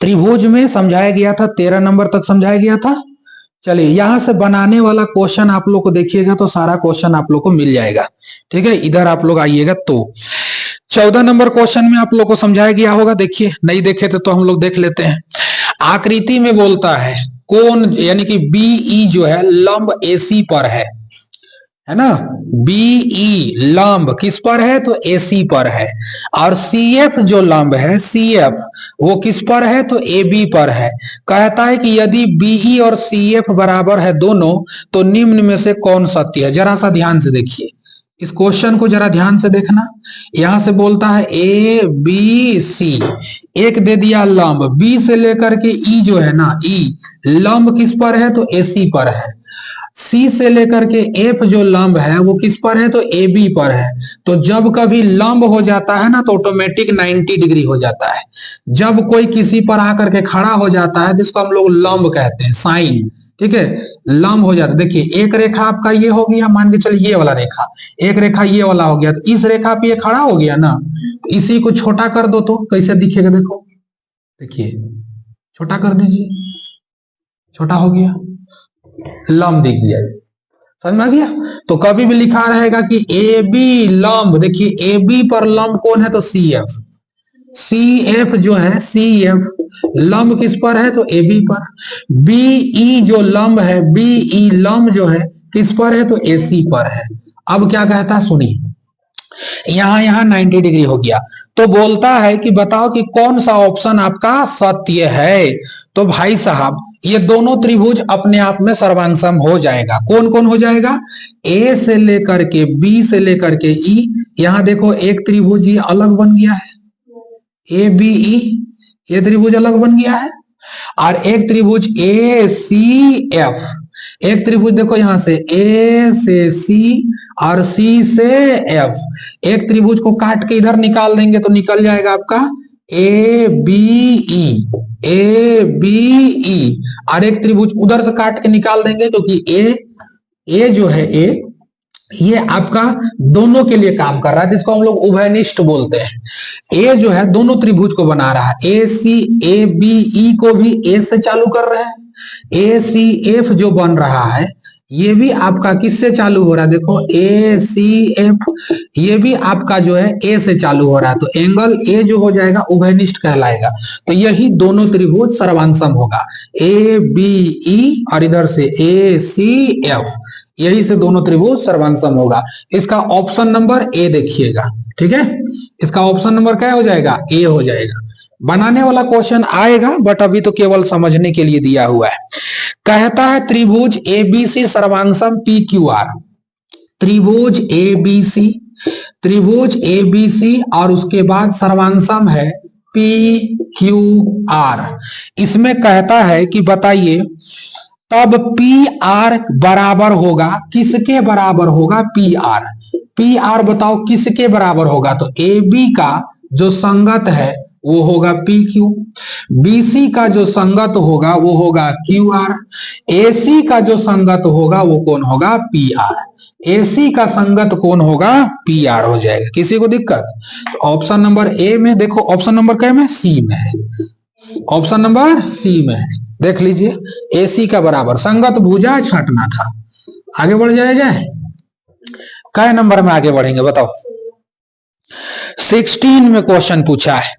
त्रिभुज में समझाया गया था, 13 नंबर तक समझाया गया था। चलिए यहां से बनाने वाला क्वेश्चन आप लोग को देखिएगा तो सारा क्वेश्चन आप लोग को मिल जाएगा। ठीक है, इधर आप लोग आइएगा तो 14 नंबर क्वेश्चन में आप लोग को समझाया गया होगा। देखिए, नहीं देखे थे तो हम लोग देख लेते हैं। आकृति में बोलता है कौन, यानी कि बीई जो है लंब एसी पर है ना। बीई लंब किस पर है, तो एसी पर है। और सीएफ जो लंब है, सीएफ वो किस पर है, तो एबी पर है। कहता है कि यदि बीई और सीएफ बराबर है दोनों, तो निम्न में से कौन सत्य है। जरा सा ध्यान से देखिए, इस क्वेश्चन को जरा ध्यान से देखना। यहां से बोलता है ए बी सी, एक दे दिया लंब बी से लेकर के ई जो है ना, ई लंब किस पर है, तो एसी पर है। सी से लेकर के एफ जो लंब है वो किस पर है, तो ए बी पर है। तो जब कभी लंब हो जाता है ना तो ऑटोमेटिक 90 डिग्री हो जाता है। जब कोई किसी पर आकर के खड़ा हो जाता है जिसको हम लोग लंब कहते हैं, साइन, ठीक है, लंब हो जाता है। देखिए एक रेखा आपका ये हो गया, मान के चलिए ये वाला रेखा, एक रेखा ये वाला हो गया, तो इस रेखा पे ये खड़ा हो गया ना, तो इसी को छोटा कर दो तो कैसे दिखेगा। देखो, देखिए छोटा कर दीजिए, छोटा हो गया, लंब दिख गया। समझ में आ गया। तो कभी भी लिखा रहेगा कि ए बी लंब, देखिए ए बी पर लंब कौन है, तो सी एफ। सी एफ जो है, सी एफ लंब किस पर है, तो ए बी पर। बीई जो लंब है, बीई लंब जो है किस पर है, तो ए सी पर है। अब क्या कहता है सुनिए, यहां 90 डिग्री हो गया। तो बोलता है कि बताओ कि कौन सा ऑप्शन आपका सत्य है। तो भाई साहब ये दोनों त्रिभुज अपने आप में सर्वांगसम हो जाएगा। कौन कौन हो जाएगा, ए से लेकर के बी से लेकर के ई। यहां देखो एक त्रिभुज ये अलग बन गया है, ए बी ई, ये त्रिभुज अलग बन गया है। और एक त्रिभुज ए सी एफ, एक त्रिभुज देखो यहां से ए से सी और सी से एफ। एक त्रिभुज को काट के इधर निकाल देंगे तो निकल जाएगा आपका A B E, A B E. और एक त्रिभुज उधर से काट के निकाल देंगे क्योंकि ए जो है ए, ये आपका दोनों के लिए काम कर रहा है, जिसको हम लोग उभयनिष्ठ बोलते हैं। ए जो है दोनों त्रिभुज को बना रहा है, ए सी ए बी ई को भी ए से चालू कर रहे हैं। ए सी एफ जो बन रहा है ये भी आपका किससे चालू हो रहा है, देखो ए सी एफ, ये भी आपका जो है ए से चालू हो रहा है। तो एंगल ए जो हो जाएगा उभयनिष्ठ कहलाएगा। तो यही दोनों त्रिभुज सर्वांगसम होगा, ए बी ई और इधर से ए सी एफ, यही से दोनों त्रिभुज सर्वांगसम होगा। इसका ऑप्शन नंबर ए देखिएगा, ठीक है, इसका ऑप्शन नंबर क्या हो जाएगा, ए हो जाएगा। बनाने वाला क्वेश्चन आएगा बट अभी तो केवल समझने के लिए दिया हुआ है। कहता है त्रिभुज एबीसी सर्वांगसम पी क्यू आर। त्रिभुज एबीसी, त्रिभुज एबीसी और उसके बाद सर्वांगसम है पी क्यू आर। इसमें कहता है कि बताइए तब पी आर बराबर होगा, किसके बराबर होगा, पी आर। पी आर बताओ किसके बराबर होगा, तो ए बी का जो संगत है वो होगा पी क्यू, बीसी का जो संगत होगा वो होगा क्यू आर, एसी का जो संगत होगा वो कौन होगा, पी आर। एसी का संगत कौन होगा, पी आर हो जाएगा। किसी को दिक्कत, तो ऑप्शन नंबर ए में देखो, ऑप्शन नंबर क्या में, सी में है, ऑप्शन नंबर सी में है। देख लीजिए एसी का बराबर, संगत भुजा छांटना था। आगे बढ़ जाए, क्या नंबर में आगे बढ़ेंगे बताओ। 16 में क्वेश्चन पूछा है,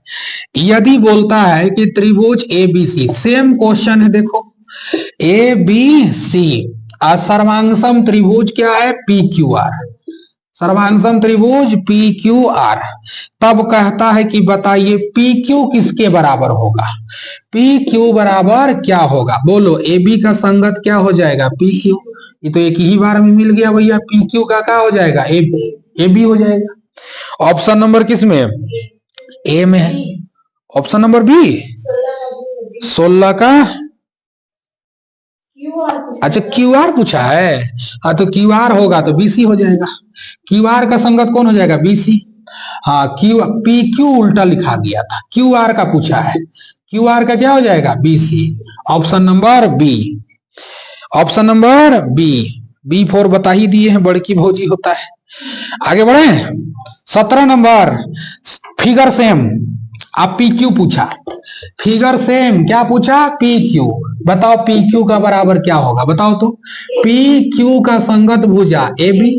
यदि बोलता है कि त्रिभुज एबीसी, सेम क्वेश्चन है देखो, ए बी सी और सर्वांगसम त्रिभुज क्या है, पी क्यू आर, सर्वांगसम त्रिभुज पी क्यू आर। तब कहता है कि बताइए पी क्यू किसके बराबर होगा, पी क्यू बराबर क्या होगा, बोलो। ए बी का संगत क्या हो जाएगा, पी क्यू। ये तो एक ही बार में मिल गया भैया, पी क्यू का क्या हो जाएगा, ए बी हो जाएगा। ऑप्शन नंबर किस में, ए में है, ऑप्शन नंबर बी 16 का, अच्छा क्यू आर पूछा है, हाँ तो क्यू आर होगा तो बीसी हो जाएगा। क्यू आर का संगत कौन हो जाएगा, बीसी। हाँ क्यू पी क्यू उल्टा लिखा गया था, क्यू आर का पूछा है, क्यू आर का क्या हो जाएगा, B C. Option number B, option number B. B four बता ही दिए हैं, बड़की भौजी होता है। आगे बढ़े, 17 नंबर फिगर सेम, आप पी क्यू पूछा, फिगर सेम, क्या पूछा? P Q. बताओ पी क्यू का बराबर क्या होगा, बताओ तो। पी क्यू का संगत भुजा ए बी,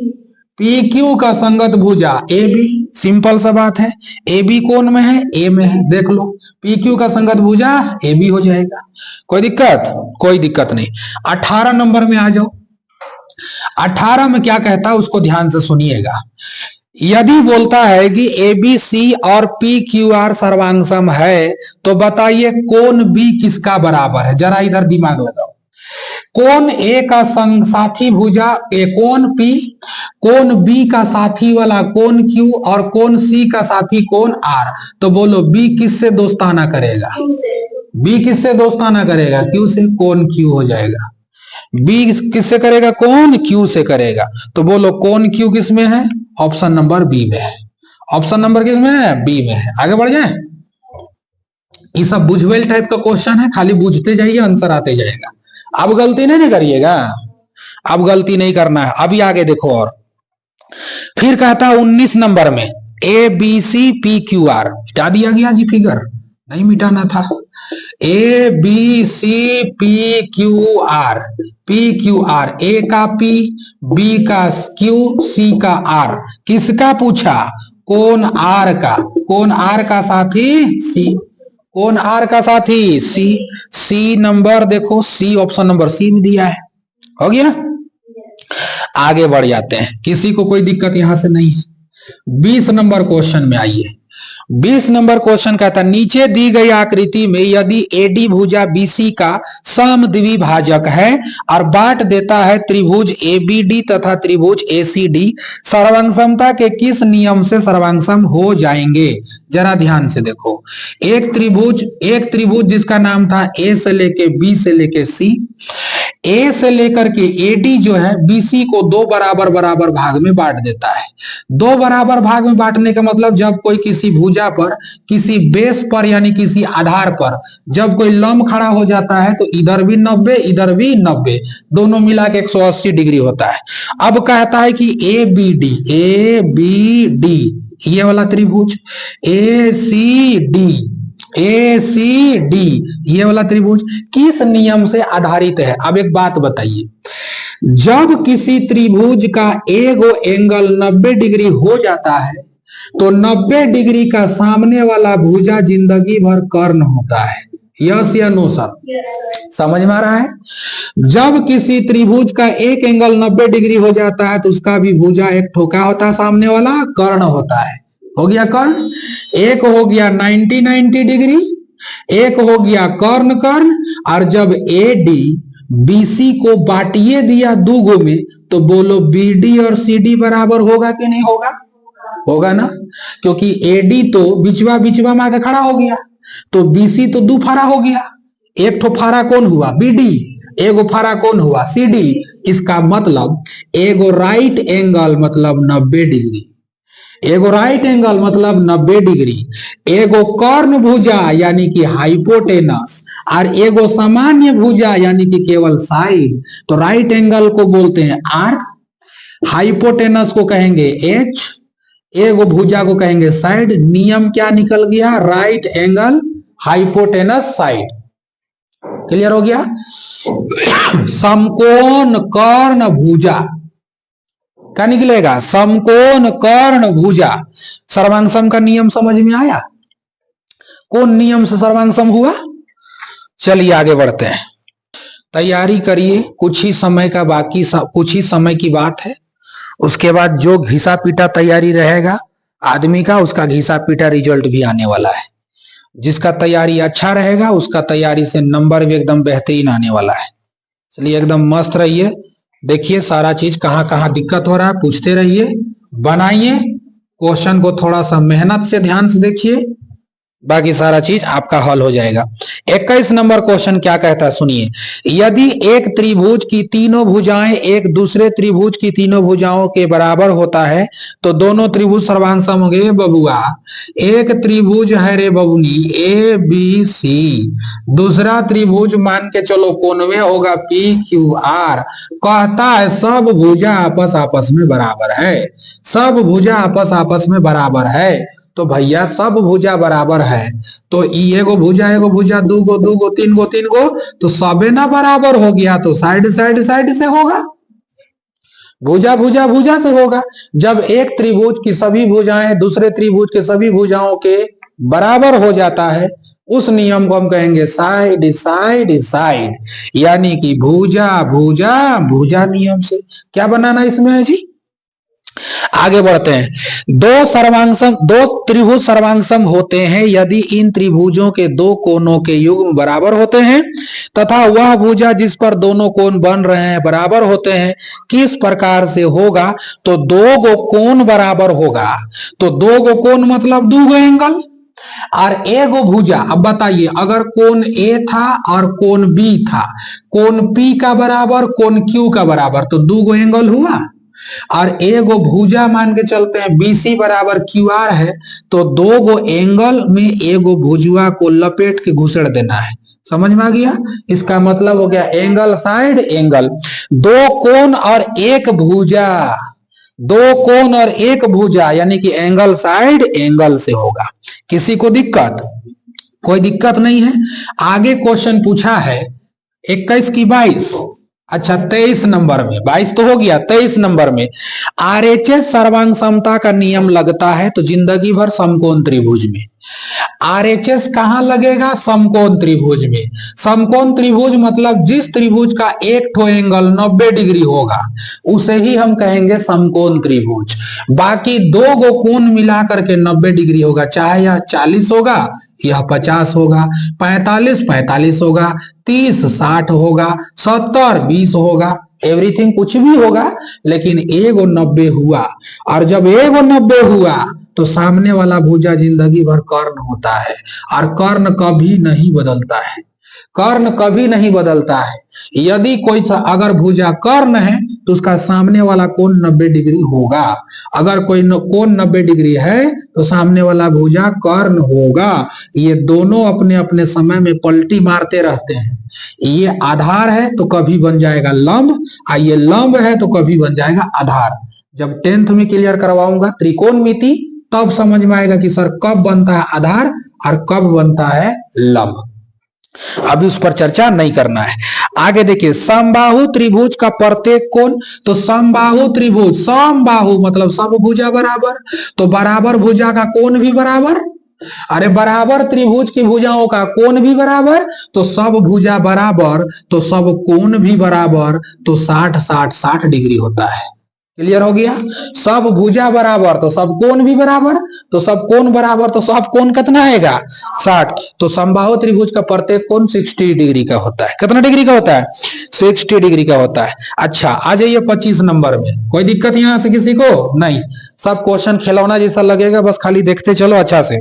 पी क्यू का संगत भुजा ए बी, सिंपल सा बात है। ए बी कौन में है? ए में है, देख लो। पी क्यू का संगत भुजा ए बी हो जाएगा। कोई दिक्कत? कोई दिक्कत नहीं। 18 नंबर में आ जाओ। 18 में क्या कहता है उसको ध्यान से सुनिएगा। यदि बोलता है कि ए बी सी और पी क्यू आर सर्वांगसम है, तो बताइए कौन बी किसका बराबर है? जरा इधर दिमाग लगाओ। कौन ए का संग साथी भुजा ए, कौन पी, कौन बी का साथी वाला कौन क्यू, और कौन सी का साथी कौन आर। तो बोलो बी किससे दोस्ताना करेगा? बी किससे दोस्ताना करेगा? क्यू से। कौन क्यू हो जाएगा। बी किससे करेगा? कौन क्यू से करेगा। तो बोलो कौन क्यू किस में है? ऑप्शन नंबर बी में है। ऑप्शन नंबर किस में है? बी में है। आगे बढ़ जाए। ये सब बुझवेल टाइप का क्वेश्चन है, खाली बुझते जाइए, आंसर आते जाएगा। अब गलती नहीं करिएगा, अब गलती नहीं करना है। अभी आगे देखो। और फिर कहता है 19 नंबर में A B C P Q R, मिटा दिया गया जी, फिगर नहीं मिटाना था। A B C P Q R, P Q R, A का पी, बी का क्यू, सी का आर। किसका पूछा? कौन आर का। कौन आर का साथी? सी। कौन आर का साथी? सी। सी नंबर देखो, सी ऑप्शन नंबर सी में दिया है। हो गया। आगे बढ़ जाते हैं, किसी को कोई दिक्कत यहां से नहीं है। 20 नंबर क्वेश्चन में आइए। 20 नंबर क्वेश्चन कहता है नीचे दी गई आकृति में यदि एडी भुजा बीसी का समद्विभाजक है और बांट देता है त्रिभुज एबीडी तथा त्रिभुज एसीडी, सर्वांगसमता के किस नियम से सर्वांगसम हो जाएंगे? जरा ध्यान से देखो। एक त्रिभुज जिसका नाम था ए से लेके बी से लेके सी, ए से लेकर के एडी जो है बीसी को दो बराबर बराबर भाग में बांट देता है। दो बराबर भाग में बांटने का मतलब जब कोई किसी भुजा पर, किसी बेस पर यानी किसी आधार पर जब कोई लंब खड़ा हो जाता है तो इधर भी 90 इधर भी 90, दोनों मिला के 180 डिग्री होता है। अब कहता है कि ए बी डी ये वाला त्रिभुज, ए सी डी ये वाला त्रिभुज किस नियम से आधारित है? अब एक बात बताइए, जब किसी त्रिभुज का एगो एंगल 90 डिग्री हो जाता है तो 90 डिग्री का सामने वाला भुजा जिंदगी भर कर्ण होता है। यस या नो सर? समझ में आ रहा है? जब किसी त्रिभुज का एक एंगल 90 डिग्री हो जाता है तो उसका भी भुजा एक ठोका होता है, सामने वाला कर्ण होता है। हो गया कर्ण। एक हो गया 90 डिग्री, एक हो गया कर्ण। और जब एडी बीसी को बांटिए दिया दूगो में तो बोलो बीडी और सीडी बराबर होगा कि नहीं होगा? होगा ना, क्योंकि एडी तो बिचवा बिचवा में आके खड़ा हो गया, तो बीसी तो दो फारा हो गया। एक ठो फारा कौन हुआ? बीडी। एगो फारा कौन हुआ? सीडी। इसका मतलब एगो राइट एंगल मतलब 90 डिग्री, एगो राइट एंगल मतलब 90 डिग्री, एगो कर्ण भुजा यानी कि हाइपोटेनस, और एगो सामान्य भुजा यानी कि केवल साइड। तो राइट एंगल को बोलते हैं आर, हाइपोटेनस को कहेंगे एच, एगो भुजा को कहेंगे साइड। नियम क्या निकल गया? Right angle hypotenuse side. Clear हो गया? समकोण कर्ण भुजा क्या निकलेगा? समकोण कर्ण भुजा। सर्वांगसम का नियम समझ में आया? कौन नियम से सर्वांगसम हुआ? चलिए आगे बढ़ते हैं, तैयारी करिए। कुछ ही समय का बाकी, कुछ ही समय की बात है। उसके बाद जो घिसा पीटा तैयारी रहेगा आदमी का, उसका घिसा पीटा रिजल्ट भी आने वाला है। जिसका तैयारी अच्छा रहेगा उसका तैयारी से नंबर भी एकदम बेहतरीन आने वाला है। चलिए एकदम मस्त रहिए, देखिए सारा चीज कहाँ कहाँ दिक्कत हो रहा है पूछते रहिए, बनाइए क्वेश्चन को, थोड़ा सा मेहनत से ध्यान से देखिए, बाकी सारा चीज आपका हल हो जाएगा। 21 नंबर क्वेश्चन क्या कहता है सुनिए। यदि एक त्रिभुज की तीनों भुजाएं एक दूसरे त्रिभुज की तीनों भुजाओं के बराबर होता है तो दोनों त्रिभुज सर्वांगसम होंगे। बबुआ एक त्रिभुज है रे बबुनी ए बी सी, दूसरा त्रिभुज मान के चलो कोनवे होगा पी क्यू आर। कहता है सब भुजा आपस में बराबर है, सब भुजा आपस में बराबर है। तो भैया सब भुजा बराबर है, तो ई एगो भुजा दूगो दूगो तीन गो तो सबे ना बराबर हो गया, तो साइड साइड साइड से होगा, भुजा भुजा भुजा से होगा। जब एक त्रिभुज की सभी भुजाएं दूसरे त्रिभुज के सभी भुजाओं के बराबर हो जाता है, उस नियम को हम कहेंगे साइड साइड साइड, यानी कि भुजा भुजा भुजा नियम से। क्या बनाना इसमें है जी? आगे बढ़ते हैं। दो त्रिभुज सर्वांगसम होते हैं यदि इन त्रिभुजों के दो कोनों के युग्म बराबर होते हैं तथा वह भुजा जिस पर दोनों कोण बन रहे हैं बराबर होते हैं। किस प्रकार से होगा? तो दो गो कोण बराबर होगा, तो दो गो कोण मतलब दो गो एंगल और एगो भुजा। अब बताइए, अगर कोण ए था और कोण बी था, कोण पी का बराबर कोण क्यू का बराबर, तो दो गो एंगल हुआ। और एगो भुजा मान के चलते हैं बीसी बराबर क्यू आर है, तो दो गो एंगल में एगो भुजवा को लपेट के घुसेड़ देना है। समझ में आ गया? इसका मतलब हो गया एंगल साइड एंगल। दो कोण और एक भुजा, दो कोण और एक भुजा यानी कि एंगल साइड एंगल से होगा। किसी को दिक्कत? कोई दिक्कत नहीं है। आगे क्वेश्चन पूछा है 21 की 22, अच्छा 23 नंबर में, 22 तो हो गया, 23 नंबर में आरएचएस सर्वांग समता का नियम लगता है तो जिंदगी भर समकोण त्रिभुज में। आरएचएस कहां लगेगा? समकोण त्रिभुज में। समकोण त्रिभुज मतलब जिस त्रिभुज का एक ठो एंगल 90 डिग्री होगा उसे ही हम कहेंगे समकोण त्रिभुज। बाकी दो गो कोण मिलाकर के 90 डिग्री होगा, चाहे यह 40 होगा, यह 50 होगा, 45 45 होगा, 30 60 होगा, 70 20 होगा, एवरीथिंग कुछ भी होगा, लेकिन एगो 90 हुआ। और जब एगो 90 हुआ तो सामने वाला भुजा जिंदगी भर कर्ण होता है, और कर्ण कभी नहीं बदलता है, कर्ण कभी नहीं बदलता है। यदि कोई अगर भुजा कर्ण है तो उसका सामने वाला कोण 90 डिग्री होगा, अगर कोई कोण 90 डिग्री है तो सामने वाला भुजा कर्ण होगा। ये दोनों अपने अपने समय में पलटी मारते रहते हैं। ये आधार है तो कभी बन जाएगा लंब, और ये लंब है तो कभी बन जाएगा आधार। जब 10th में क्लियर करवाऊंगा त्रिकोणमिति तब समझ में आएगा कि सर कब बनता है आधार और कब बनता है लंब। अभी उस पर चर्चा नहीं करना है। आगे देखिए, समबाहु त्रिभुज का प्रत्येक कोण, तो समबाहु त्रिभुज, समबाहु मतलब सब भुजा बराबर, तो बराबर भुजा का कोण भी बराबर। अरे बराबर त्रिभुज की भुजाओं का कोण भी बराबर, तो सब भुजा बराबर तो सब कोण भी बराबर, तो 60 60 60 डिग्री होता है। क्लियर हो गया? सब भुजा बराबर तो सब कोण भी बराबर, तो सब कोण बराबर तो सब कोण कितना आएगा? 60। तो समबाहु त्रिभुज का प्रत्येक कोण 60 डिग्री का होता है। कितना डिग्री का होता है? 60 डिग्री का होता है। अच्छा आ जाइए 25 नंबर में। कोई दिक्कत यहां से किसी को? नहीं, सब क्वेश्चन खिलौना जैसा लगेगा, बस खाली देखते चलो अच्छा से।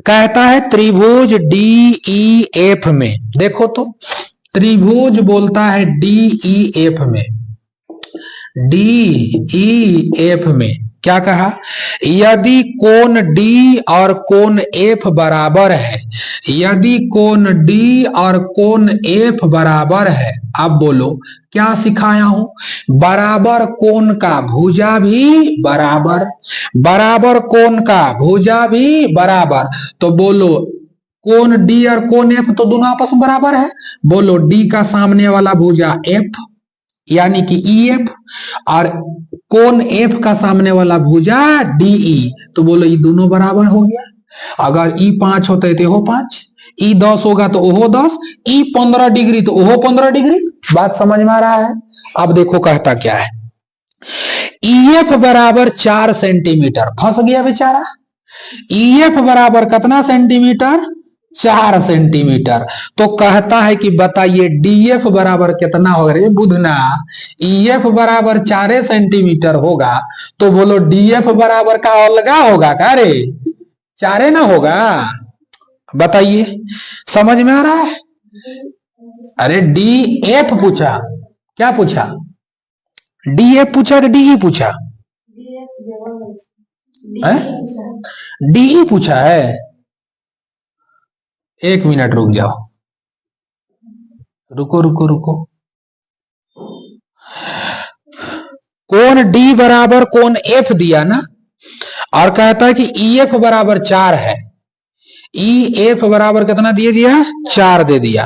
कहता है त्रिभुज डी ई एफ में, देखो तो त्रिभुज बोलता है डी ई एफ में, डी ई एफ में क्या कहा? यदि कोण डी और कोण एफ बराबर है, यदि कोण डी और कोण एफ बराबर है, अब बोलो क्या सिखाया हूं? बराबर कोण का भुजा भी बराबर, बराबर कोण का भुजा भी बराबर। तो बोलो कोण डी और कोण एफ तो दोनों आपस में बराबर है। बोलो डी का सामने वाला भुजा एफ यानी कि ई एफ, और कोण एफ का सामने वाला भुजा डीई, तो बोलो ये दोनों बराबर हो गया। अगर ई 5 होते तो वो 5, ई 10 होगा तो वो 10, ई 15 डिग्री तो वो 15 डिग्री। बात समझ में आ रहा है? अब देखो कहता क्या है, ई एफ बराबर 4 सेंटीमीटर, फंस गया बेचारा। ई एफ बराबर कितना सेंटीमीटर? 4 सेंटीमीटर। तो कहता है कि बताइए डीएफ बराबर कितना होगा? रे बुधना, ईएफ बराबर 4 सेंटीमीटर होगा, तो बोलो डीएफ बराबर का अलगा होगा का रे? 4 ना होगा? बताइए, समझ में आ रहा है? अरे डीएफ पूछा, क्या पूछा? डीएफ पूछा कि डीई पूछा? डीई पूछा है। 1 मिनट रुक जाओ, रुको रुको रुको। कोण डी बराबर कोण एफ दिया ना, और कहता है कि ई एफ बराबर 4 है। ई एफ बराबर कितना दे दिया? 4 दे दिया।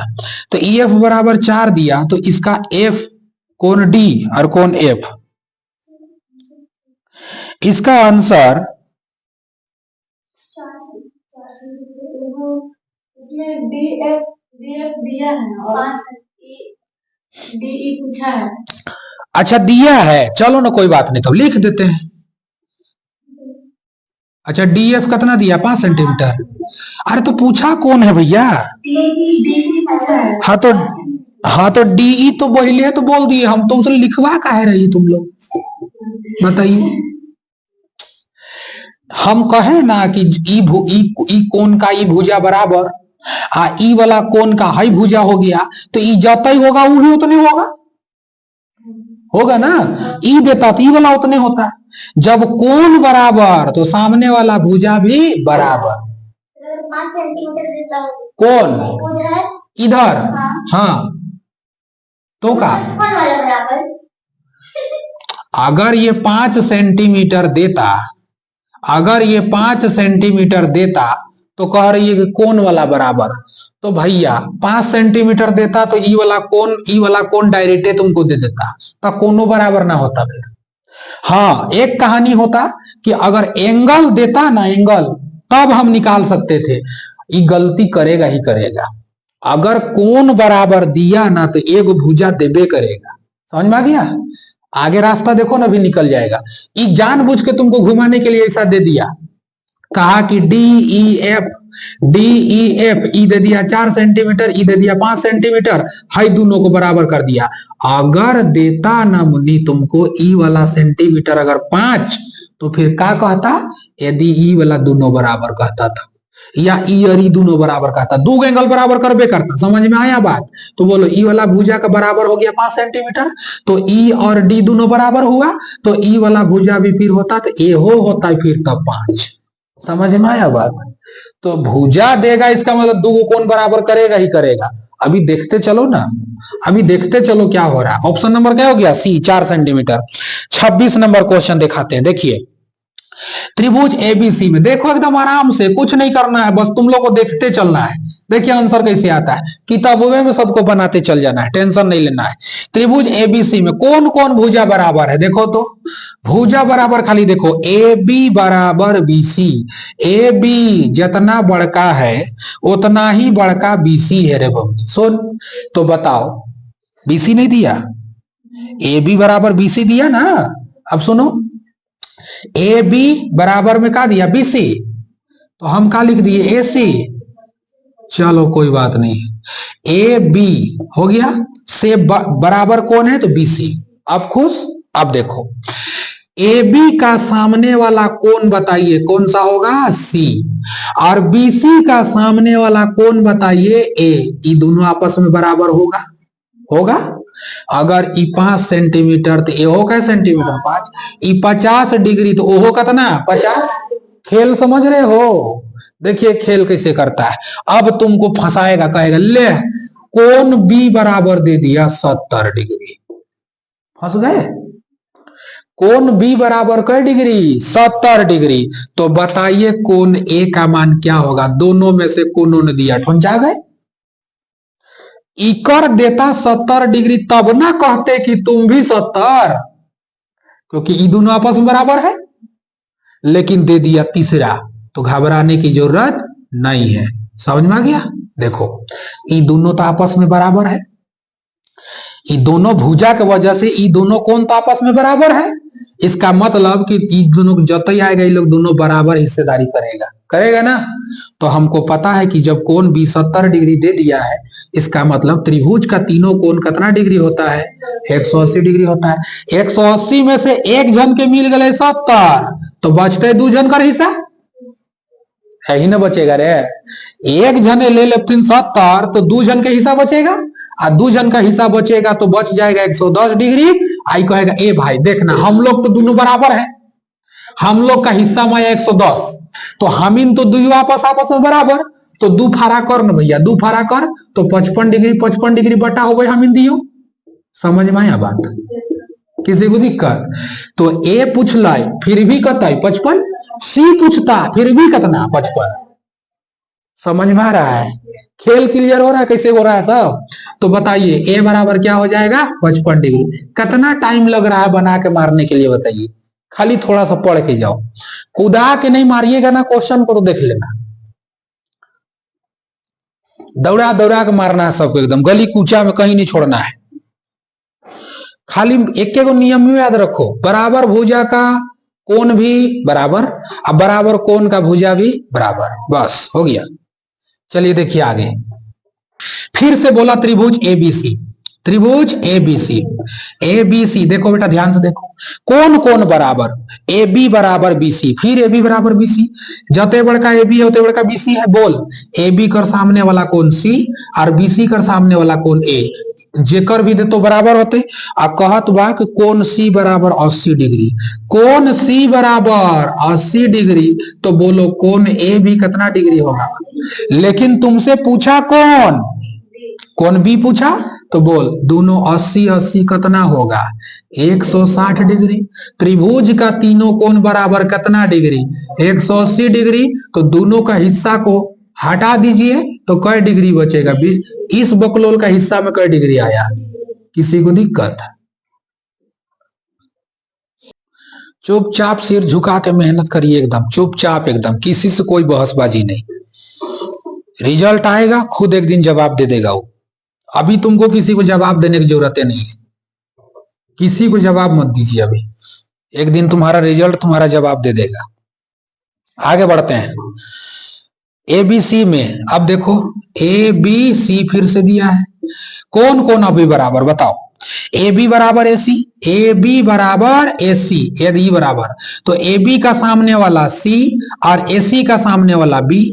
तो ई एफ बराबर 4 दिया, तो इसका एफ कोण डी और कोण एफ, इसका आंसर पूछा है। अच्छा दिया है, चलो ना कोई बात नहीं, तो लिख देते हैं। अच्छा डी एफ कितना दिया? 5 सेंटीमीटर। अरे तो पूछा कौन है भैया? हाँ तो डीई तो पहले तो बोल दिए, हम तो उसे लिखवा कह रही तुम लोग, बताइए। हम कहे ना कि ई कोण का ई भुजा बराबर ई वाला कोण का हाई भुजा हो गया, तो ई जाता ही होगा, वो भी उतने होगा ना। ई देता तो ई वाला उतने होता। जब कोण बराबर तो सामने वाला भुजा भी बराबर। 5 सेंटीमीटर देता है कौन? इधर। हाँ तो का अगर ये 5 सेंटीमीटर देता, अगर ये 5 सेंटीमीटर देता तो कह रही है कि कोण वाला बराबर, तो भैया 5 सेंटीमीटर देता तो ई वाला कोण डायरेक्ट तुमको दे देता, तो कोनो बराबर ना होता फिर। हाँ एक कहानी होता कि अगर एंगल देता ना, एंगल, तब हम निकाल सकते थे। ये गलती करेगा ही करेगा। अगर कोण बराबर दिया ना तो एक भुजा देबे करेगा। समझ में आ गया? आगे रास्ता देखो ना, भी निकल जाएगा। ये जानबूझ के तुमको घुमाने के लिए ऐसा दे दिया, कहा कि डी ई एफ ई दे दिया 4 सेंटीमीटर, ई दे दिया 5 सेंटीमीटर, हाई दोनों को बराबर कर दिया। अगर देता ना मुन्नी तुमको ई वाला सेंटीमीटर अगर 5, तो फिर क्या कहता? यदि ई वाला दोनों बराबर कहता था, या ई और ई दोनों बराबर कहता, दो एंगल बराबर करबे करता। समझ में आया बात? तो बोलो ई वाला भुजा का बराबर हो गया 5 सेंटीमीटर, तो ई और डी दोनों बराबर हुआ, तो ई वाला भुजा भी फिर होता तो ए होता है फिर तब 5। समझ में आया बात? तो भुजा देगा, इसका मतलब दो कोण बराबर करेगा ही करेगा। अभी देखते चलो ना, अभी देखते चलो क्या हो रहा है। ऑप्शन नंबर क्या हो गया? सी, 4 सेंटीमीटर। 26 नंबर क्वेश्चन दिखाते हैं, देखिए। त्रिभुज एबीसी में देखो, एकदम आराम से, कुछ नहीं करना है, बस तुम लोग को देखते चलना है। देखिए आंसर कैसे आता है, किताबों में सबको बनाते चल जाना है, टेंशन नहीं लेना है। त्रिभुज एबीसी में कौन कौन भुजा बराबर है? देखो तो भुजा बराबर खाली देखो, ए बी बराबर बीसी। ए बी जितना बड़का है उतना ही बड़का बीसी है रे बम्मी। सुन तो बताओ, बीसी नहीं दिया? ए बी बराबर बीसी दिया ना। अब सुनो, ए बी बराबर में क्या दिया? बीसी, तो हम क्या लिख दिए? ए सी। चलो कोई बात नहीं, ए बी हो गया, से बराबर कौन है? तो बीसी। अब खुश? अब देखो, ए बी का सामने वाला कोण बताइए कौन सा होगा? सी। और बीसी का सामने वाला कोण बताइए? ए। ये दोनों आपस में बराबर होगा। अगर ई 5 सेंटीमीटर तो एहो का सेंटीमीटर 5, ई 50 डिग्री तो ओहो कितना? 50। खेल समझ रहे हो? देखिए खेल कैसे करता है। अब तुमको फंसाएगा, कहेगा ले कोण बी बराबर दे दिया 70 डिग्री। फंस गए। कोण बी बराबर कै डिग्री? 70 डिग्री। तो बताइए कोण ए का मान क्या होगा? दोनों में से कोनों ने दिया, ठुंजा गए। इकर देता 70 डिग्री तब ना कहते कि तुम भी 70, क्योंकि ये दोनों आपस में बराबर है। लेकिन दे दिया तीसरा, तो घबराने की जरूरत नहीं है। समझ में आ गया? देखो ये दोनों तो आपस में बराबर है, ये दोनों भुजा की वजह से ये दोनों कोण तो आपस में बराबर है। इसका मतलब कि ये दोनों जतई आएगा, ये लोग दोनों बराबर हिस्सेदारी करेगा ना। तो हमको पता है कि जब कोण बी 70 डिग्री दे दिया है, इसका मतलब त्रिभुज का तीनों कोण कितना डिग्री होता है? 180 डिग्री होता है। 180 में से एक जन के मिल गए 70, तो बचते 2 जन का हिस्सा है ही ना बचेगा रे। एक जने ले लेते 70, तो 2 जन के हिस्सा बचेगा, और 2 जन का हिस्सा बचेगा तो बच जाएगा 110 डिग्री। आई कहेगा ए भाई देखना, हम लोग तो दोनों बराबर है, हम लोग का हिस्सा में 110, तो हम इन तो दो आपस में बराबर, तो 2 फारा कर ना भैया, 2 फारा कर तो 55 डिग्री बटा हो गए हम इन दियो। समझ में आया बात? किसी को दिक्कत? तो ए पूछला फिर भी कहता है 55, सी पूछता फिर भी कितना 55। समझ में आ रहा है? खेल क्लियर हो रहा है कैसे हो रहा है सब? तो बताइए ए बराबर क्या हो जाएगा 55 डिग्री। कितना टाइम लग रहा है बना के मारने के लिए बताइए? खाली थोड़ा सा पढ़ के जाओ, कूदा के नहीं मारिएगा ना क्वेश्चन को, तो देख लेना। दौड़ा दौड़ा के मारना है सबको, एकदम गली कूचा में कहीं नहीं छोड़ना है। खाली एक एक नियम याद रखो, बराबर भुजा का कोण भी बराबर, अब बराबर कोण का भुजा भी बराबर, बस हो गया। चलिए देखिए आगे, फिर से बोला त्रिभुज एबीसी, त्रिभुज एबीसी, एबीसी देखो बेटा ध्यान से देखो, कौन कौन बराबर, ए बी बराबर बीसी, फिर ए बी बराबर बीसी, जते बड़का ए बी है उते बड़का बीसी है। बोल ए बी कर सामने वाला कौन सी और बीसी कर सामने वाला कौन ए, जेकर भी दे तो बराबर होते। आ कहत बा कि कौन सी बराबर 80 डिग्री, कौन सी बराबर 80 डिग्री, तो बोलो कौन ए भी कितना डिग्री होगा। लेकिन तुमसे पूछा कौन बी पूछा, तो बोल दोनों 80 80 कितना होगा 160 डिग्री। त्रिभुज का तीनों कोण बराबर कितना डिग्री 180 डिग्री, तो दोनों का हिस्सा को हटा दीजिए तो कै डिग्री बचेगा 20। इस बकलोल का हिस्सा में कै डिग्री आया, किसी को दिक्कत? चुपचाप सिर झुका के मेहनत करिए, एकदम चुपचाप, एकदम किसी से कोई बहसबाजी नहीं। रिजल्ट आएगा खुद एक दिन जवाब दे देगा वो, अभी तुमको किसी को जवाब देने की जरूरत नहीं है, किसी को जवाब मत दीजिए अभी, एक दिन तुम्हारा रिजल्ट तुम्हारा जवाब दे देगा। आगे बढ़ते हैं एबीसी में, अब देखो ए बी सी फिर से दिया है, कौन कौन अभी बराबर बताओ। ए बी बराबर ए सी, ए बी बराबर ए सी, यदि बराबर तो ए बी का सामने वाला सी और ए सी का सामने वाला बी,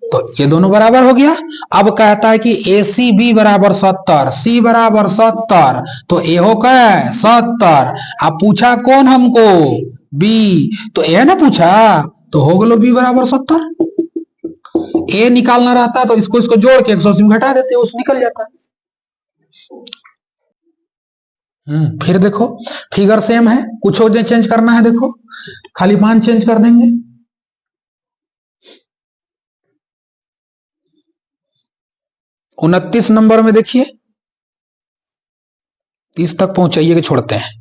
तो ये दोनों बराबर हो गया। अब कहता है कि ए सी बी बराबर 70, सी बराबर 70, तो ए हो क्या 70। अब पूछा कौन हमको बी, तो ए ना पूछा, तो हो गलो बी बराबर 70। ए निकालना रहता तो इसको जोड़ के 180 में घटा देते, उस निकल जाता। फिर देखो फिगर सेम है, कुछ और चेंज करना है, देखो खाली मान चेंज कर देंगे। उनतीस नंबर में देखिए 30 तक पहुंचाइए के छोड़ते हैं।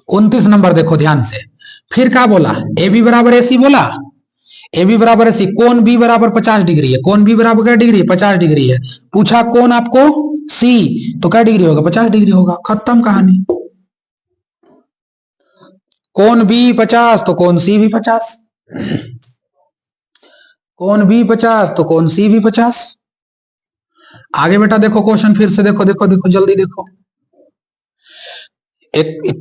29 नंबर देखो ध्यान से, फिर क्या बोला, ए बी बराबर ए सी बोला, ए बी बराबर ए सी, कौन बी बराबर 50 डिग्री है, कौन बी बराबर क्या डिग्री है 50 डिग्री है। पूछा कौन आपको सी, तो क्या डिग्री होगा 50 डिग्री होगा, खत्म कहानी। कौन बी 50 तो कौन सी भी 50, कौन बी 50 तो कौन सी भी 50। आगे बेटा देखो क्वेश्चन फिर से देखो देखो देखो जल्दी देखो,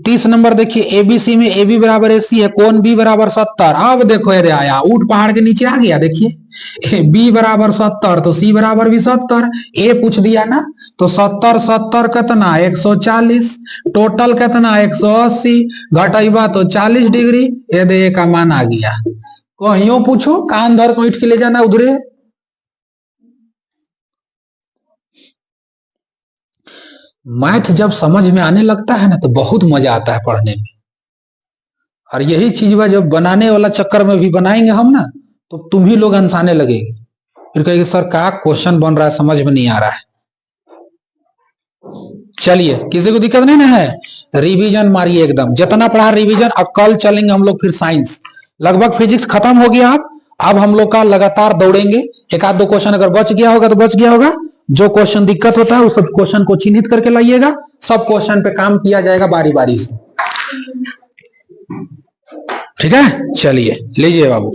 30 नंबर देखिए, एबीसी में ए बी बराबर ए सी है, कौन बी बराबर 70। अब देखो ये आया ऊट पहाड़ के नीचे आ गया, देखिए बी बराबर 70 तो सी बराबर भी 70, ए पूछ दिया ना, तो 70 70 कितना 140, टोटल कितना 180, घटाइबा तो 40 डिग्री, ये दे का मान आ गया। कहियो पूछो कान धर को ईट के ले जाना उधरे। मैथ जब समझ में आने लगता है ना तो बहुत मजा आता है पढ़ने में, और यही चीज वह जब बनाने वाला चक्कर में भी बनाएंगे हम ना, तो तुम ही लोग अनसाने लगेगी, फिर कहेंगे सर क्या क्वेश्चन बन रहा है समझ में नहीं आ रहा है। चलिए किसी को दिक्कत नहीं ना है, रिवीजन मारिए एकदम, जितना पढ़ा रिवीजन। अब कल चलेंगे हम लोग फिर साइंस, लगभग फिजिक्स खत्म हो गया। अब हम लोग का लगातार दौड़ेंगे, एक आध दो क्वेश्चन अगर बच गया होगा तो बच गया होगा, जो क्वेश्चन दिक्कत होता है उस सब क्वेश्चन को चिन्हित करके लाइएगा, सब क्वेश्चन पे काम किया जाएगा बारी बारी से, ठीक है। चलिए लीजिए बाबू।